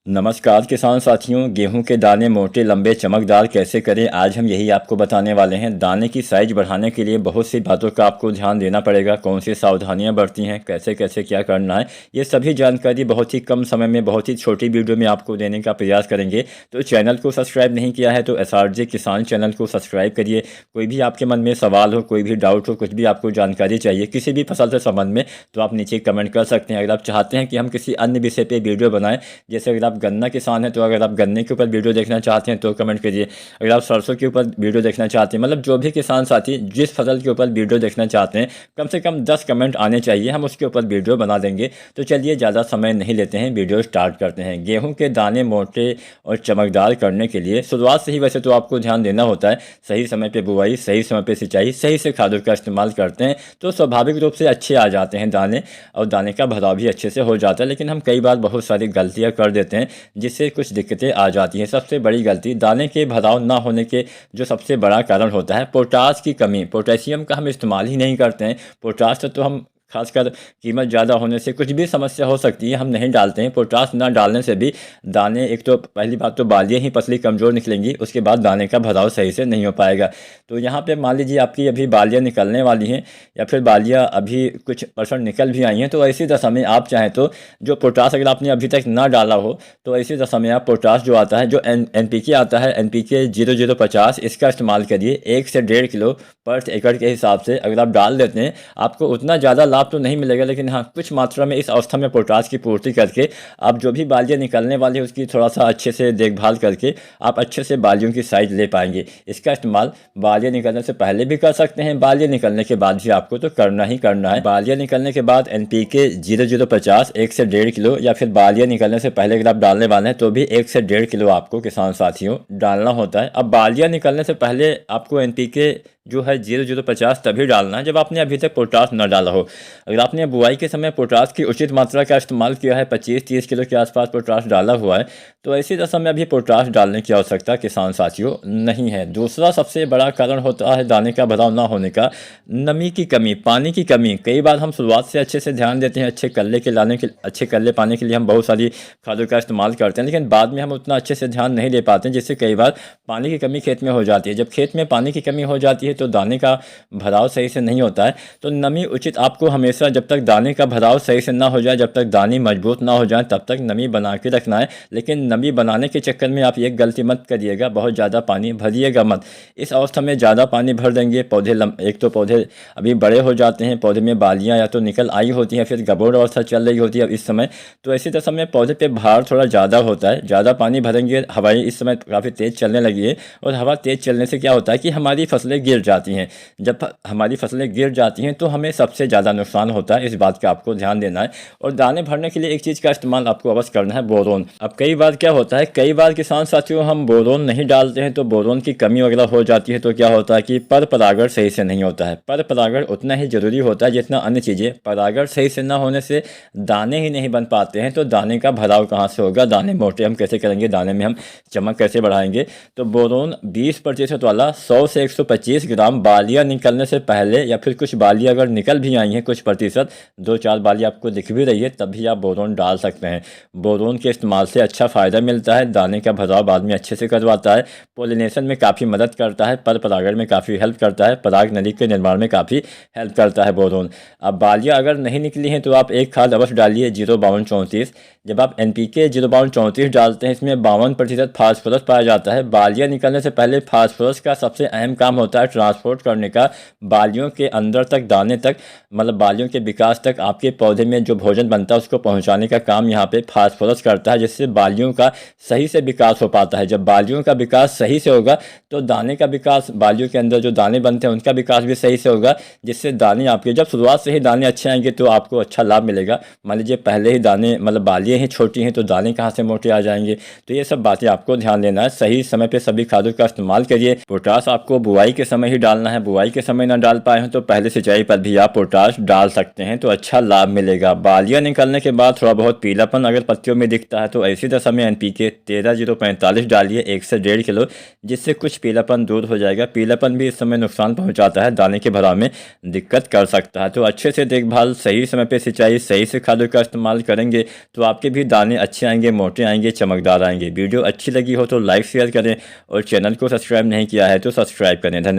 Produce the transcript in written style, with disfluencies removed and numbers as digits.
नमस्कार किसान साथियों। गेहूं के दाने मोटे लंबे चमकदार कैसे करें, आज हम यही आपको बताने वाले हैं। दाने की साइज बढ़ाने के लिए बहुत सी बातों का आपको ध्यान देना पड़ेगा। कौन सी सावधानियां बरती हैं, कैसे कैसे क्या करना है, ये सभी जानकारी बहुत ही कम समय में बहुत ही छोटी वीडियो में आपको देने का प्रयास करेंगे। तो चैनल को सब्सक्राइब नहीं किया है तो SRJ किसान चैनल को सब्सक्राइब करिए। कोई भी आपके मन में सवाल हो, कोई भी डाउट हो, कुछ भी आपको जानकारी चाहिए किसी भी फसल से संबंध में, तो आप नीचे कमेंट कर सकते हैं। अगर आप चाहते हैं कि हम किसी अन्य विषय पर वीडियो बनाएं, जैसे अगर आप गन्ना किसान है तो अगर आप गन्ने के ऊपर वीडियो देखना चाहते हैं तो कमेंट करिए। अगर आप सरसों के ऊपर वीडियो देखना चाहते हैं, मतलब जो भी किसान साथी जिस फसल के ऊपर वीडियो देखना चाहते हैं, कम से कम 10 कमेंट आने चाहिए, हम उसके ऊपर वीडियो बना देंगे। तो चलिए ज़्यादा समय नहीं लेते हैं, वीडियो स्टार्ट करते हैं। गेहूँ के दाने मोटे और चमकदार करने के लिए शुरुआत से ही वैसे तो आपको ध्यान देना होता है। सही समय पर बुआई, सही समय पर सिंचाई, सही से खादों का इस्तेमाल करते हैं तो स्वाभाविक रूप से अच्छे आ जाते हैं दाने, और दाने का भराव भी अच्छे से हो जाता है। लेकिन हम कई बार बहुत सारी गलतियाँ कर देते हैं जिससे कुछ दिक्कतें आ जाती हैं। सबसे बड़ी गलती दाने के भराव ना होने के जो सबसे बड़ा कारण होता है पोटास की कमी। पोटेशियम का हम इस्तेमाल ही नहीं करते हैं। पोटास तो हम खासकर कीमत ज़्यादा होने से कुछ भी समस्या हो सकती है, हम नहीं डालते हैं। पोटास ना डालने से भी दाने, एक तो पहली बात तो बालियाँ ही पतली कमज़ोर निकलेंगी, उसके बाद दाने का भराव सही से नहीं हो पाएगा। तो यहाँ पे मान लीजिए आपकी अभी बालियाँ निकलने वाली हैं या फिर बालियाँ अभी कुछ परसेंट निकल भी आई हैं, तो ऐसी दशा में आप चाहें तो जो पोटास अगर आपने अभी तक ना डाला हो तो ऐसी दशा में आप पोटास जो आता है, जो NPK आता है, NPK 0050, इसका इस्तेमाल करिए। 1 से 1.5 किलो पर एकड़ के हिसाब से अगर आप डाल देते हैं, आपको उतना ज़्यादा लाभ तो नहीं मिलेगा, लेकिन हाँ कुछ मात्रा में इस अवस्था में पोटास की पूर्ति करके आप जो भी बालियाँ निकलने वाली है उसकी थोड़ा सा अच्छे से देखभाल करके आप अच्छे से बालियों की साइज ले पाएंगे। इसका इस्तेमाल बालियाँ निकलने से पहले भी कर सकते हैं, बालियाँ निकलने के बाद भी आपको तो करना ही करना है। बालियाँ निकलने के बाद NPK 0050 1 से 1.5 किलो, या फिर बालियाँ निकलने से पहले अगर आप डालने वाले हैं तो भी 1 से 1.5 किलो आपको किसान साथियों डालना होता है। अब बालियाँ निकलने से पहले आपको NPK जो है 0050 तभी डालना है जब आपने अभी तक पोटास न डाला हो। अगर आपने बुआई के समय पोटास की उचित मात्रा का इस्तेमाल किया है, 25-30 किलो के आसपास पोटास डाला हुआ है, तो ऐसी दशा में अभी पोटास डालने की आवश्यकता किसान साथियों नहीं है। दूसरा सबसे बड़ा कारण होता है दाने का भराव ना होने का, नमी की कमी, पानी की कमी। कई बार हम शुरुआत से अच्छे से ध्यान देते हैं, अच्छे कल्ले पाने के लिए हम बहुत सारी खादों का इस्तेमाल करते हैं, लेकिन बाद में हम उतना अच्छे से ध्यान नहीं दे पाते हैं, जिससे कई बार पानी की कमी खेत में हो जाती है। जब खेत में पानी की कमी हो जाती है तो दाने का भराव सही से नहीं होता है। तो नमी उचित आपको हमेशा, जब तक दाने का भराव सही से ना हो जाए, जब तक दाने मजबूत ना हो जाए, तब तक नमी बना के रखना है। लेकिन नमी बनाने के चक्कर में आप ये गलती मत करिएगा, बहुत ज़्यादा पानी भरिएगा मत। इस अवस्था में ज़्यादा पानी भर देंगे, पौधे एक तो पौधे अभी बड़े हो जाते हैं, पौधे में बालियाँ या तो निकल आई होती हैं, फिर गबोड़ अवस्था चल रही होती है इस समय, तो ऐसी दशा में पौधे पे भार थोड़ा ज़्यादा होता है। ज़्यादा पानी भरेंगे, हवाएं इस समय काफ़ी तेज़ चलने लगी है, और हवा तेज़ चलने से क्या होता है कि हमारी फसलें गिर जाती हैं। जब हमारी फसलें गिर जाती हैं तो हमें सबसे ज़्यादा नुकसान होता है, इस बात का आपको ध्यान देना है। और दाने भरने के लिए एक चीज़ का इस्तेमाल आपको अवश्य करना है, बोरोन। अब कई बार क्या होता है, कई बार किसान साथियों हम बोरोन नहीं डालते हैं तो बोरोन की कमी वगैरह हो जाती है, तो क्या होता है कि पर परागण सही से नहीं होता है। पर परागण उतना ही जरूरी होता है जितना अन्य चीज़ें। परागण सही से ना होने से दाने ही नहीं बन पाते हैं, तो दाने का भराव कहाँ से होगा, दाने मोटे हम कैसे करेंगे, दाने में हम चमक कैसे बढ़ाएंगे। तो बोरोन 20% वाला 100 से 125 ग्राम बालियाँ निकलने से पहले, या फिर कुछ बालियाँ अगर निकल भी आई हैं कुछ प्रतिशत, 2-4 बालियाँ आपको दिख भी रही है, तब भी आप बोरोन डाल सकते हैं। बोरोन के इस्तेमाल से अच्छा फ़ायदा मिलता है, दाने का भराव बाद में अच्छे से करवाता है, पोलिनेशन में काफ़ी मदद करता है, पर परागण में काफ़ी हेल्प करता है, पराग नली के निर्माण में काफ़ी हेल्प करता है बोरोन। अब बालियाँ अगर नहीं निकली हैं तो आप एक खाद अवश्य डालिए, 05234। जब आप NPK 05234 डालते हैं, इसमें 52% फास्फोरस पाया जाता है। बालियाँ निकलने से पहले फास्फोरस का सबसे अहम काम होता है ट्रांसपोर्ट करने का, बालियों के अंदर तक, दाने तक, मतलब बालियों के विकास तक, आपके पौधे में जो भोजन बनता है उसको पहुंचाने का काम यहाँ पे फास्फोरस करता है, जिससे बालियों का सही से विकास हो पाता है। जब बालियों का विकास सही से होगा तो दाने का विकास, बालियों के अंदर जो दाने बनते हैं उनका विकास भी सही से होगा, जिससे दाने आपके, जब शुरुआत से ही दाने अच्छे आएंगे तो आपको अच्छा लाभ मिलेगा। मान लीजिए पहले ही दाने, मतलब बालियाँ ही छोटी हैं तो दाने कहाँ से मोटे आ जाएंगे। तो ये सब बातें आपको ध्यान देना है। सही समय पर सभी खादों का इस्तेमाल करिए। पोटास आपको बुआई के समय ही डालना है, बुआई के समय ना डाल पाए हैं तो पहले सिंचाई पर भी आप पोटास डाल डाल सकते हैं तो अच्छा लाभ मिलेगा। बालियाँ निकलने के बाद थोड़ा बहुत पीलापन अगर पत्तियों में दिखता है तो ऐसी दशा में NPK 13-0-45 डालिए 1 से 1.5 किलो, जिससे कुछ पीलापन दूर हो जाएगा। पीलापन भी इस समय नुकसान पहुंचाता है, दाने के भराव में दिक्कत कर सकता है। तो अच्छे से देखभाल, सही समय पे सिंचाई, सही से खादों का इस्तेमाल करेंगे तो आपके भी दाने अच्छे आएंगे, मोटे आएंगे, चमकदार आएंगे। वीडियो अच्छी लगी हो तो लाइक शेयर करें और चैनल को सब्सक्राइब नहीं किया है तो सब्सक्राइब करें। धन्यवाद।